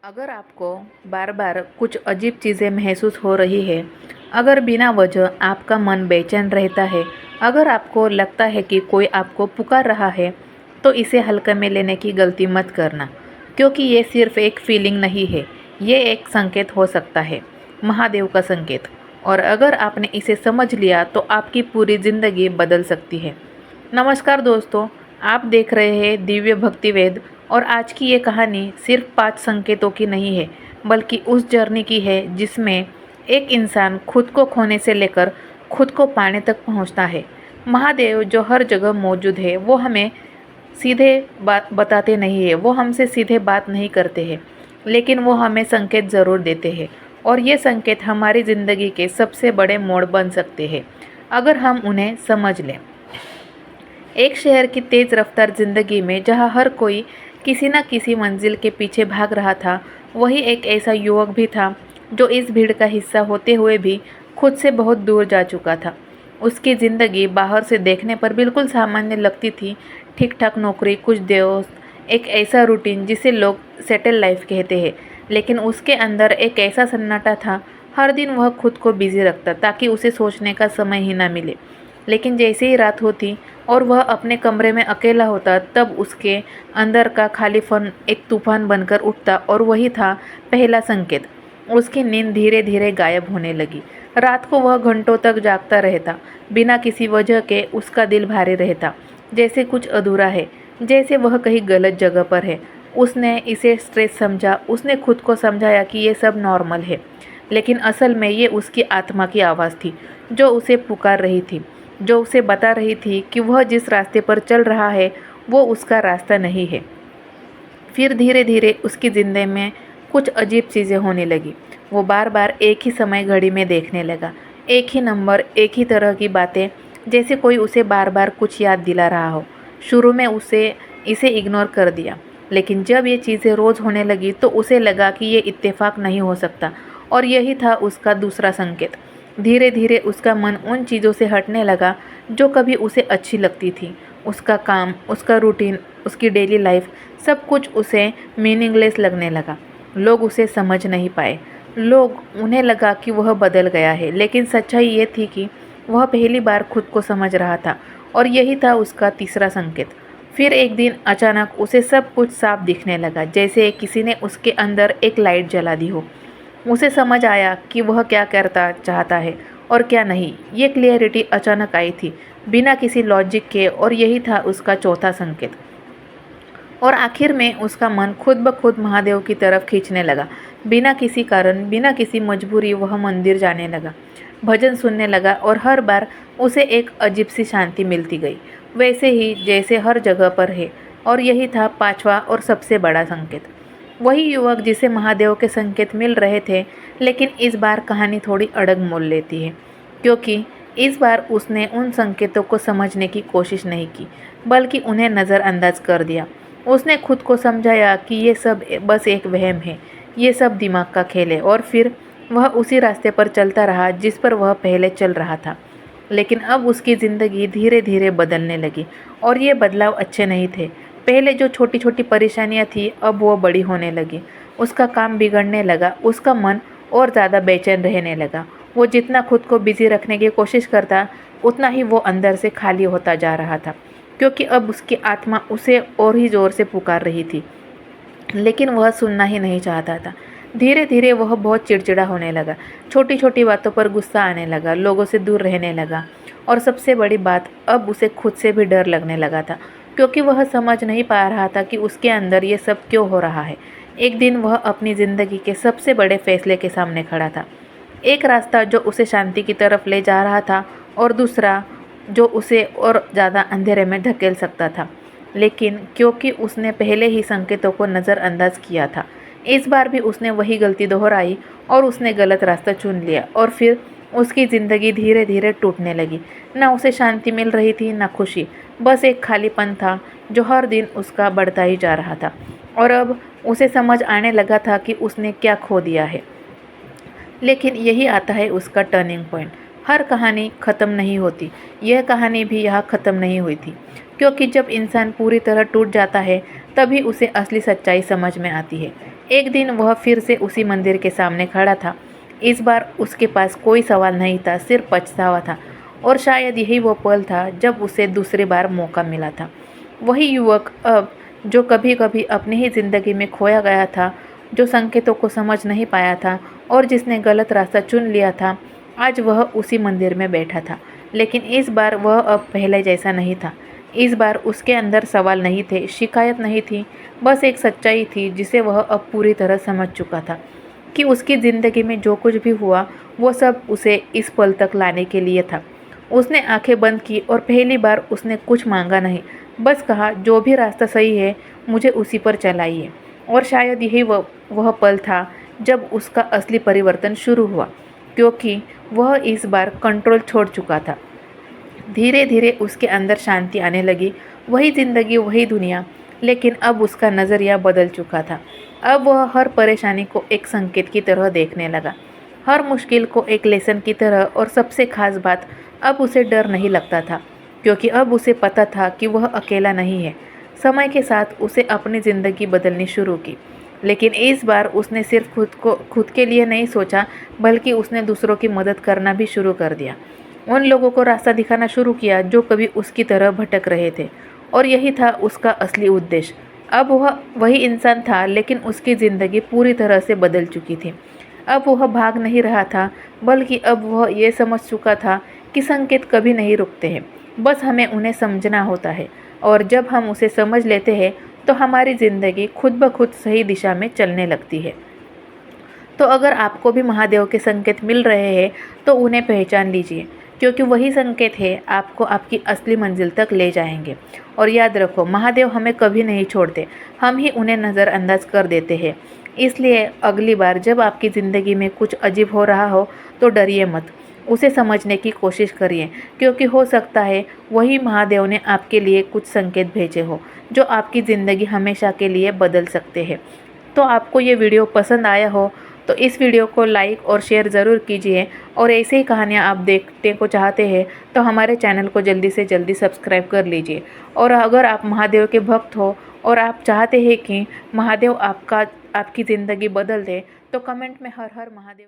अगर आपको बार बार कुछ अजीब चीज़ें महसूस हो रही है, अगर बिना वजह आपका मन बेचैन रहता है, अगर आपको लगता है कि कोई आपको पुकार रहा है, तो इसे हल्के में लेने की गलती मत करना, क्योंकि ये सिर्फ एक फीलिंग नहीं है, ये एक संकेत हो सकता है, महादेव का संकेत। और अगर आपने इसे समझ लिया तो आपकी पूरी ज़िंदगी बदल सकती है। नमस्कार दोस्तों, आप देख रहे हैं दिव्य भक्ति वेद। और आज की ये कहानी सिर्फ 5 संकेतों की नहीं है, बल्कि उस जर्नी की है जिसमें एक इंसान खुद को खोने से लेकर खुद को पाने तक पहुंचता है। महादेव जो हर जगह मौजूद है, वो हमें सीधे बात बताते नहीं है, वो हमसे सीधे बात नहीं करते हैं, लेकिन वो हमें संकेत ज़रूर देते हैं। और ये संकेत हमारी ज़िंदगी के सबसे बड़े मोड़ बन सकते हैं, अगर हम उन्हें समझ लें। एक शहर की तेज़ रफ्तार ज़िंदगी में जहाँ हर कोई किसी न किसी मंजिल के पीछे भाग रहा था, वही एक ऐसा युवक भी था जो इस भीड़ का हिस्सा होते हुए भी खुद से बहुत दूर जा चुका था। उसकी ज़िंदगी बाहर से देखने पर बिल्कुल सामान्य लगती थी, ठीक ठाक नौकरी, कुछ दोस्त, एक ऐसा रूटीन जिसे लोग सेटल लाइफ कहते हैं। लेकिन उसके अंदर एक ऐसा सन्नाटा था, हर दिन वह खुद को बिजी रखता ताकि उसे सोचने का समय ही ना मिले। लेकिन जैसे ही रात होती और वह अपने कमरे में अकेला होता, तब उसके अंदर का खालीपन एक तूफान बनकर उठता। और वही था पहला संकेत। उसकी नींद धीरे धीरे गायब होने लगी। रात को वह घंटों तक जागता रहता, बिना किसी वजह के। उसका दिल भारी रहता, जैसे कुछ अधूरा है, जैसे वह कहीं गलत जगह पर है। उसने इसे स्ट्रेस समझा, उसने खुद को समझाया कि ये सब नॉर्मल है, लेकिन असल में ये उसकी आत्मा की आवाज़ थी जो उसे पुकार रही थी, जो उसे बता रही थी कि वह जिस रास्ते पर चल रहा है वो उसका रास्ता नहीं है। फिर धीरे धीरे उसकी ज़िंदगी में कुछ अजीब चीज़ें होने लगी। वो बार बार एक ही समय घड़ी में देखने लगा, एक ही नंबर, एक ही तरह की बातें, जैसे कोई उसे बार बार कुछ याद दिला रहा हो। शुरू में उसे इसे इग्नोर कर दिया, लेकिन जब ये चीज़ें रोज़ होने लगी तो उसे लगा कि ये इत्तेफाक नहीं हो सकता। और यही था उसका दूसरा संकेत। धीरे धीरे उसका मन उन चीज़ों से हटने लगा जो कभी उसे अच्छी लगती थी। उसका काम, उसका रूटीन, उसकी डेली लाइफ, सब कुछ उसे मीनिंगलेस लगने लगा। लोग उसे समझ नहीं पाए, उन्हें लगा कि वह बदल गया है, लेकिन सच्चाई ये थी कि वह पहली बार खुद को समझ रहा था। और यही था उसका तीसरा संकेत। फिर एक दिन अचानक उसे सब कुछ साफ दिखने लगा, जैसे किसी ने उसके अंदर एक लाइट जला दी हो। उसे समझ आया कि वह क्या करता चाहता है और क्या नहीं। ये क्लियरिटी अचानक आई थी, बिना किसी लॉजिक के। और यही था उसका चौथा संकेत। और आखिर में उसका मन खुद ब खुद महादेव की तरफ खींचने लगा। बिना किसी कारण, बिना किसी मजबूरी वह मंदिर जाने लगा, भजन सुनने लगा, और हर बार उसे एक अजीब सी शांति मिलती गई, वैसे ही जैसे हर जगह पर है। और यही था पांचवा और सबसे बड़ा संकेत। वही युवक जिसे महादेव के संकेत मिल रहे थे, लेकिन इस बार कहानी थोड़ी अड़ग मोल लेती है, क्योंकि इस बार उसने उन संकेतों को समझने की कोशिश नहीं की, बल्कि उन्हें नज़रअंदाज कर दिया। उसने खुद को समझाया कि ये सब बस एक वहम है, ये सब दिमाग का खेल है। और फिर वह उसी रास्ते पर चलता रहा जिस पर वह पहले चल रहा था। लेकिन अब उसकी ज़िंदगी धीरे धीरे बदलने लगी, और ये बदलाव अच्छे नहीं थे। पहले जो छोटी छोटी परेशानियां थी, अब वो बड़ी होने लगी। उसका काम बिगड़ने लगा, उसका मन और ज़्यादा बेचैन रहने लगा। वो जितना खुद को बिजी रखने की कोशिश करता, उतना ही वो अंदर से खाली होता जा रहा था, क्योंकि अब उसकी आत्मा उसे और ही ज़ोर से पुकार रही थी, लेकिन वह सुनना ही नहीं चाहता था। धीरे धीरे वह बहुत चिड़चिड़ा होने लगा, छोटी छोटी बातों पर गुस्सा आने लगा, लोगों से दूर रहने लगा। और सबसे बड़ी बात, अब उसे खुद से भी डर लगने लगा था, क्योंकि वह समझ नहीं पा रहा था कि उसके अंदर ये सब क्यों हो रहा है। एक दिन वह अपनी ज़िंदगी के सबसे बड़े फैसले के सामने खड़ा था। एक रास्ता जो उसे शांति की तरफ ले जा रहा था, और दूसरा जो उसे और ज़्यादा अंधेरे में धकेल सकता था। लेकिन क्योंकि उसने पहले ही संकेतों को नज़रअंदाज किया था, इस बार भी उसने वही गलती दोहराई और उसने गलत रास्ता चुन लिया। और फिर उसकी ज़िंदगी धीरे धीरे टूटने लगी। ना उसे शांति मिल रही थी, ना खुशी, बस एक खालीपन था जो हर दिन उसका बढ़ता ही जा रहा था। और अब उसे समझ आने लगा था कि उसने क्या खो दिया है। लेकिन यही आता है उसका टर्निंग पॉइंट। हर कहानी ख़त्म नहीं होती, यह कहानी भी यहाँ ख़त्म नहीं हुई थी, क्योंकि जब इंसान पूरी तरह टूट जाता है, तभी उसे असली सच्चाई समझ में आती है। एक दिन वह फिर से उसी मंदिर के सामने खड़ा था। इस बार उसके पास कोई सवाल नहीं था, सिर्फ पछतावा था। और शायद यही वो पल था जब उसे दूसरी बार मौका मिला था। वही युवक अब, जो कभी कभी अपनी ही जिंदगी में खोया गया था, जो संकेतों को समझ नहीं पाया था और जिसने गलत रास्ता चुन लिया था, आज वह उसी मंदिर में बैठा था। लेकिन इस बार वह अब पहले जैसा नहीं था। इस बार उसके अंदर सवाल नहीं थे, शिकायत नहीं थी, बस एक सच्चाई थी जिसे वह अब पूरी तरह समझ चुका था कि उसकी ज़िंदगी में जो कुछ भी हुआ वो सब उसे इस पल तक लाने के लिए था। उसने आंखें बंद की और पहली बार उसने कुछ मांगा नहीं, बस कहा, जो भी रास्ता सही है मुझे उसी पर चलाइए। और शायद यही वह पल था जब उसका असली परिवर्तन शुरू हुआ, क्योंकि वह इस बार कंट्रोल छोड़ चुका था। धीरे धीरे उसके अंदर शांति आने लगी। वही जिंदगी, वही दुनिया, लेकिन अब उसका नज़रिया बदल चुका था। अब वह हर परेशानी को एक संकेत की तरह देखने लगा, हर मुश्किल को एक लेसन की तरह। और सबसे खास बात, अब उसे डर नहीं लगता था, क्योंकि अब उसे पता था कि वह अकेला नहीं है। समय के साथ उसे अपनी ज़िंदगी बदलनी शुरू की, लेकिन इस बार उसने सिर्फ खुद के लिए नहीं सोचा, बल्कि उसने दूसरों की मदद करना भी शुरू कर दिया। उन लोगों को रास्ता दिखाना शुरू किया जो कभी उसकी तरह भटक रहे थे। और यही था उसका असली उद्देश्य। अब वह वही इंसान था, लेकिन उसकी ज़िंदगी पूरी तरह से बदल चुकी थी। अब वह भाग नहीं रहा था, बल्कि अब वह ये समझ चुका था कि संकेत कभी नहीं रुकते हैं, बस हमें उन्हें समझना होता है। और जब हम उसे समझ लेते हैं तो हमारी ज़िंदगी खुद ब खुद सही दिशा में चलने लगती है। तो अगर आपको भी महादेव के संकेत मिल रहे हैं तो उन्हें पहचान लीजिए, क्योंकि वही संकेत है आपको आपकी असली मंजिल तक ले जाएंगे। और याद रखो, महादेव हमें कभी नहीं छोड़ते, हम ही उन्हें नज़रअंदाज कर देते हैं। इसलिए अगली बार जब आपकी ज़िंदगी में कुछ अजीब हो रहा हो तो डरिए मत, उसे समझने की कोशिश करिए, क्योंकि हो सकता है वही महादेव ने आपके लिए कुछ संकेत भेजे हो जो आपकी ज़िंदगी हमेशा के लिए बदल सकते हैं। तो आपको ये वीडियो पसंद आया हो तो इस वीडियो को लाइक और शेयर ज़रूर कीजिए। और ऐसे ही कहानियाँ आप देखने को चाहते हैं तो हमारे चैनल को जल्दी से जल्दी सब्सक्राइब कर लीजिए। और अगर आप महादेव के भक्त हो और आप चाहते हैं कि महादेव आपकी ज़िंदगी बदल दे, तो कमेंट में हर हर महादेव